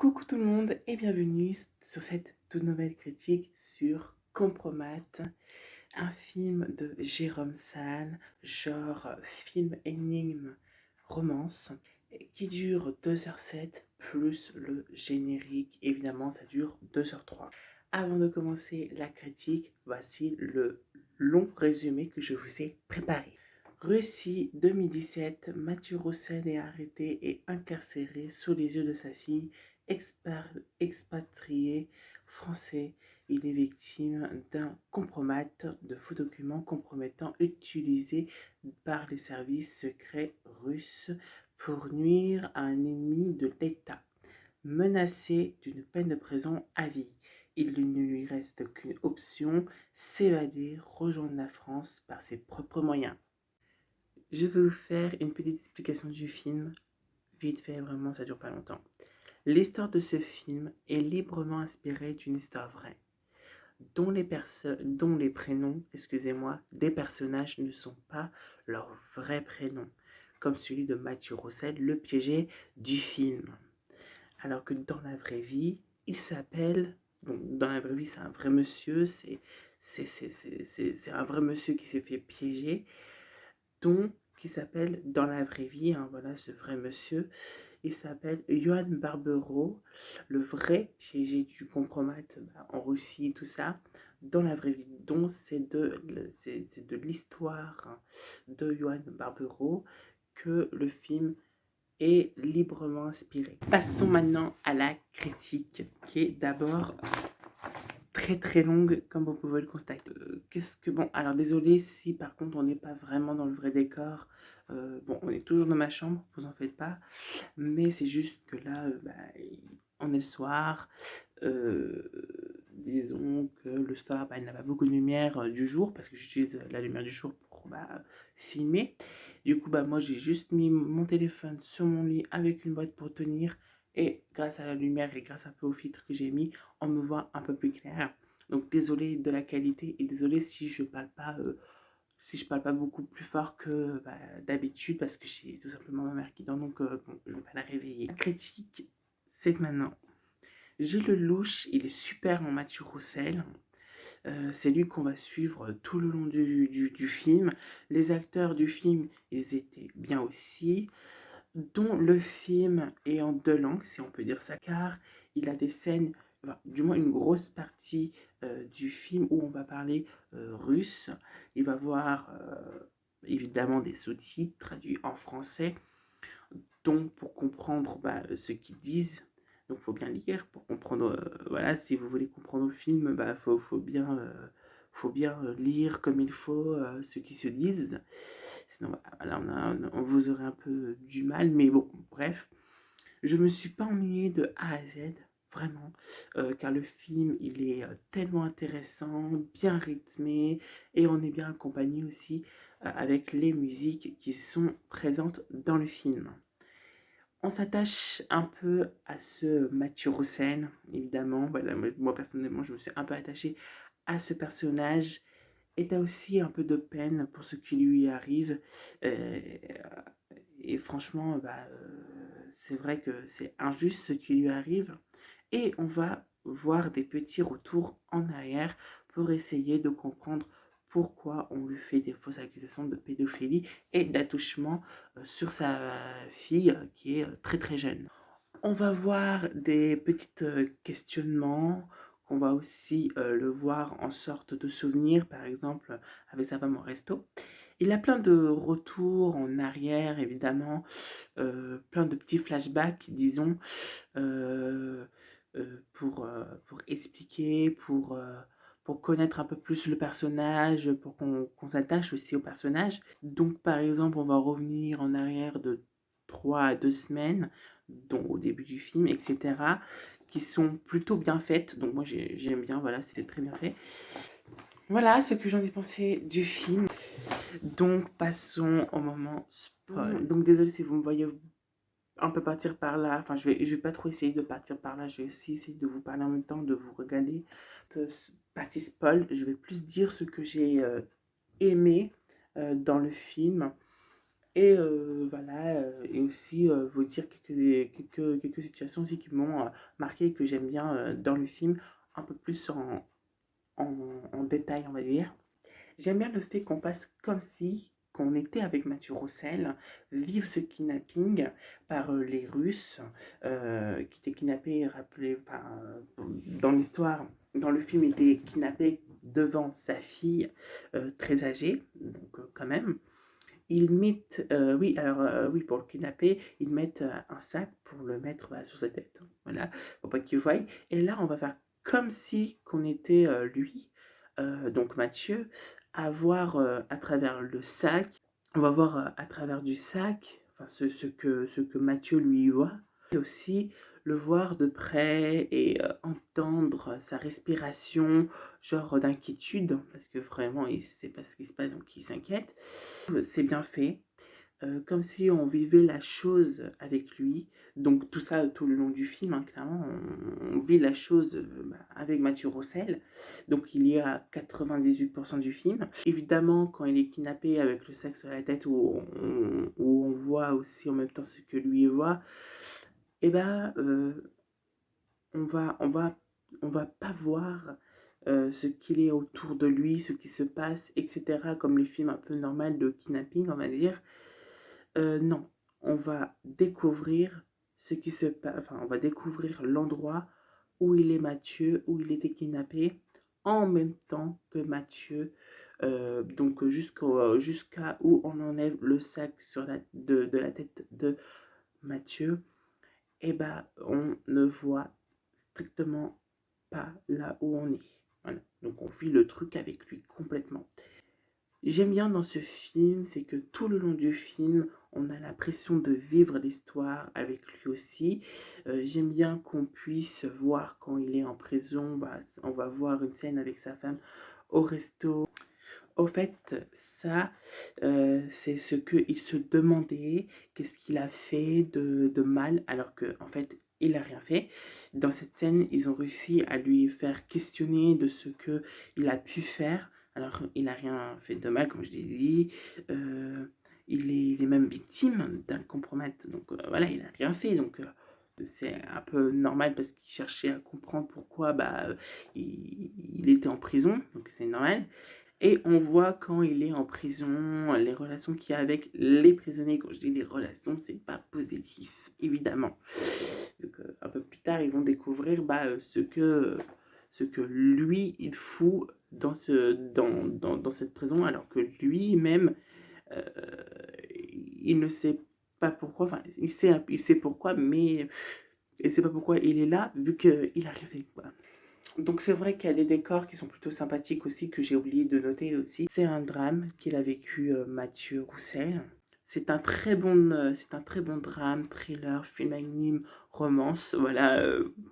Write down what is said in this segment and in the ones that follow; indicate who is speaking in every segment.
Speaker 1: Coucou tout le monde et bienvenue sur cette toute nouvelle critique sur Compromat, un film de Jérôme Salle, genre film énigme romance, qui dure 2h07 plus le générique, évidemment ça dure 2h03. Avant de commencer la critique, voici le long résumé que je vous ai préparé. Russie 2017, Mathieu Roussel est arrêté et incarcéré sous les yeux de sa fille, expatrié français. Il est victime d'un compromat de faux documents compromettants utilisés par les services secrets russes pour nuire à un ennemi de l'État. Menacé d'une peine de prison à vie, il ne lui reste qu'une option, s'évader, rejoindre la France par ses propres moyens. Je vais vous faire une petite explication du film, vite fait, vraiment ça dure pas longtemps. L'histoire de ce film est librement inspirée d'une histoire vraie, dont les prénoms, des personnages ne sont pas leurs vrais prénoms, comme celui de Mathieu Roussel, le piégé du film. Alors que dans la vraie vie, il s'appelle... Bon, dans la vraie vie, c'est un vrai monsieur, c'est un vrai monsieur qui s'est fait piéger, qui s'appelle dans la vraie vie, hein, voilà ce vrai monsieur, il s'appelle Johan Barbero, le vrai piégé du compromat en Russie, tout ça, dans la vraie vie. Donc c'est de l'histoire de Johan Barbero que le film est librement inspiré. Passons maintenant à la critique, qui est d'abord très longue, comme vous pouvez le constater. Bon, alors désolé si par contre on n'est pas vraiment dans le vrai décor. Bon, on est toujours dans ma chambre, vous en faites pas. Mais c'est juste que là, on est le soir. Disons que le soir, il n'a pas beaucoup de lumière du jour, parce que j'utilise la lumière du jour pour filmer. Du coup, moi j'ai juste mis mon téléphone sur mon lit avec une boîte pour tenir. Et grâce à la lumière et grâce un peu au filtre que j'ai mis, on me voit un peu plus clair. Donc désolé de la qualité et désolé si je parle pas beaucoup plus fort que d'habitude, parce que j'ai tout simplement ma mère qui dort, donc bon, je vais pas la réveiller. La critique, c'est que maintenant, Gilles Lelouch, il est super en Mathieu Roussel. C'est lui qu'on va suivre tout le long du film. Les acteurs du film, ils étaient bien aussi, dont le film est en deux langues, si on peut dire ça, car il a des scènes, enfin, du moins une grosse partie du film où on va parler russe. Il va voir évidemment des sous-titres traduits en français, donc pour comprendre ce qu'ils disent. Donc il faut bien lire pour comprendre, voilà, si vous voulez comprendre le film, faut bien lire comme il faut ce qui se disent. Sinon, voilà, on vous aurait un peu du mal, mais bon, bref. Je me suis pas ennuyée de A à Z, vraiment, car le film, il est tellement intéressant, bien rythmé, et on est bien accompagné aussi avec les musiques qui sont présentes dans le film. On s'attache un peu à ce Mathieu Roussel, évidemment. Voilà, moi, personnellement, je me suis un peu attachée à ce personnage. Et t'as aussi un peu de peine pour ce qui lui arrive. Euh, et franchement, c'est vrai que c'est injuste ce qui lui arrive. Et on va voir des petits retours en arrière pour essayer de comprendre pourquoi on lui fait des fausses accusations de pédophilie et d'attouchement sur sa fille qui est très jeune. On va voir des petits questionnements, qu'on va aussi le voir en sorte de souvenir, par exemple avec sa femme au resto. Il a plein de retours en arrière, évidemment, plein de petits flashbacks, disons, euh, pour expliquer, pour connaître un peu plus le personnage, pour qu'on s'attache aussi au personnage. Donc, par exemple, on va revenir en arrière de 3 à 2 semaines, dont au début du film, etc., qui sont plutôt bien faites. Donc, moi, j'aime bien, voilà, c'était très bien fait. Voilà ce que j'en ai pensé du film. Donc, passons au moment spoil. Donc, désolé si vous me voyez un peu partir par là. Enfin, je vais pas trop essayer de partir par là. Je vais aussi essayer de vous parler en même temps, de vous regarder. De partie spoil, je vais plus dire ce que j'ai aimé dans le film. Et voilà, et aussi vous dire quelques situations aussi qui m'ont marqué et que j'aime bien dans le film, un peu plus en détail, on va dire. J'aime bien le fait qu'on passe comme si qu'on était avec Mathieu Roussel, vivre ce kidnapping par les Russes, qui étaient kidnappés, rappelez, enfin, dans l'histoire, dans le film, il était kidnappé devant sa fille, très âgée, donc quand même. Ils mettent, oui, alors, oui, pour le kidnapper, ils mettent un sac pour le mettre sur sa tête. Hein, voilà, pour pas qu'il voie. Et là, on va faire comme si qu'on était lui, donc Mathieu, à voir à travers le sac. On va voir à travers du sac, enfin, ce que Mathieu lui voit. Et aussi le voir de près et entendre sa respiration, genre d'inquiétude, parce que vraiment, il ne sait pas ce qui se passe, donc il s'inquiète. C'est bien fait, comme si on vivait la chose avec lui. Donc tout ça tout le long du film, hein, clairement, on vit la chose avec Mathieu Roussel. Donc il y a 98% du film. Évidemment, quand il est kidnappé avec le sac sur la tête, où on voit aussi en même temps ce que lui voit, et ben on va, on va, on va pas voir ce qu'il est autour de lui, ce qui se passe, etc. Comme les films un peu normaux de kidnapping, on va dire. Non, on va découvrir ce qui se passe, enfin, on va découvrir l'endroit où il est Mathieu, où il était kidnappé, en même temps que Mathieu, donc jusqu'à où on enlève le sac de la tête de Mathieu, et ben on ne voit strictement pas là où on est. Voilà. Donc on vit le truc avec lui complètement. J'aime bien dans ce film, c'est que tout le long du film, on a l'impression de vivre l'histoire avec lui aussi. J'aime bien qu'on puisse voir quand il est en prison, bah, on va voir une scène avec sa femme au resto. Au fait, ça, c'est ce qu'il se demandait, qu'est-ce qu'il a fait de mal, alors qu'en fait, il n'a rien fait. Dans cette scène, ils ont réussi à lui faire questionner de ce qu'il a pu faire. Alors, il n'a rien fait de mal, comme je l'ai dit. Il est même victime d'un compromet. Donc, voilà, il n'a rien fait. Donc, c'est un peu normal parce qu'il cherchait à comprendre pourquoi il était en prison. Donc, c'est normal. Et on voit quand il est en prison, les relations qu'il y a avec les prisonniers. Quand je dis les relations, c'est pas positif, évidemment. Donc, un peu plus tard, ils vont découvrir ce que lui, il fout dans cette prison, alors que lui-même, euh, il ne sait pas pourquoi. Enfin, il sait pourquoi, mais il ne sait pas pourquoi il est là, vu qu'il a rien fait. Voilà. Donc c'est vrai qu'il y a des décors qui sont plutôt sympathiques aussi, que j'ai oublié de noter aussi. C'est un drame qu'il a vécu Mathieu Roussel. C'est un très bon drame, thriller, film anime, romance, voilà,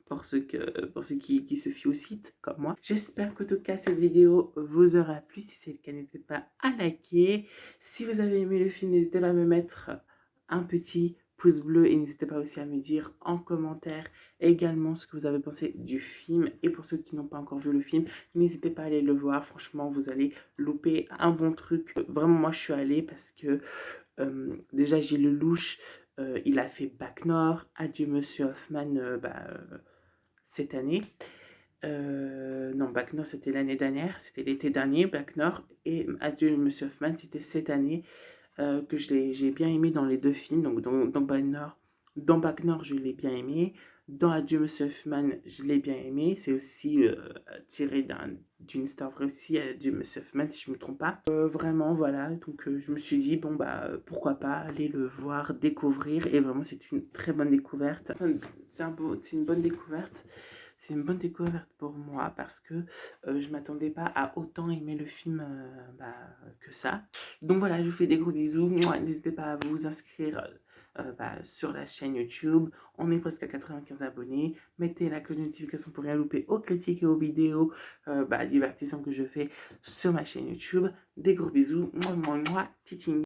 Speaker 1: pour ceux qui se fient au site, comme moi. J'espère qu'en tout cas cette vidéo vous aura plu. Si c'est le cas, n'hésitez pas à liker. Si vous avez aimé le film, n'hésitez pas à me mettre un petit pouce bleu et n'hésitez pas aussi à me dire en commentaire également ce que vous avez pensé du film. Et pour ceux qui n'ont pas encore vu le film, n'hésitez pas à aller le voir. Franchement, vous allez louper un bon truc. Vraiment, moi, je suis allée parce que déjà, Gilles Lelouch, il a fait Bac Nord, Adieu Monsieur Hoffman cette année. Non, Bac Nord, c'était l'année dernière, c'était l'été dernier, Bac Nord. Et Adieu Monsieur Hoffman, c'était cette année que j'ai bien aimé dans les deux films. Donc, dans Bac Nord, je l'ai bien aimé. Dans Adieu Monsieur Hoffman, je l'ai bien aimé. C'est aussi tiré d'une histoire vraie aussi, Adieu Monsieur Hoffman, si je ne me trompe pas. Vraiment, voilà. Donc, je me suis dit, bon, pourquoi pas aller le voir, découvrir. Et vraiment, c'est une très bonne découverte. Enfin, c'est une bonne découverte. C'est une bonne découverte pour moi parce que je m'attendais pas à autant aimer le film que ça. Donc voilà, je vous fais des gros bisous. N'hésitez pas à vous inscrire sur la chaîne YouTube. On est presque à 95 abonnés. Mettez la cloche de notification pour rien louper aux critiques et aux vidéos divertissantes que je fais sur ma chaîne YouTube. Des gros bisous. Moi, titing.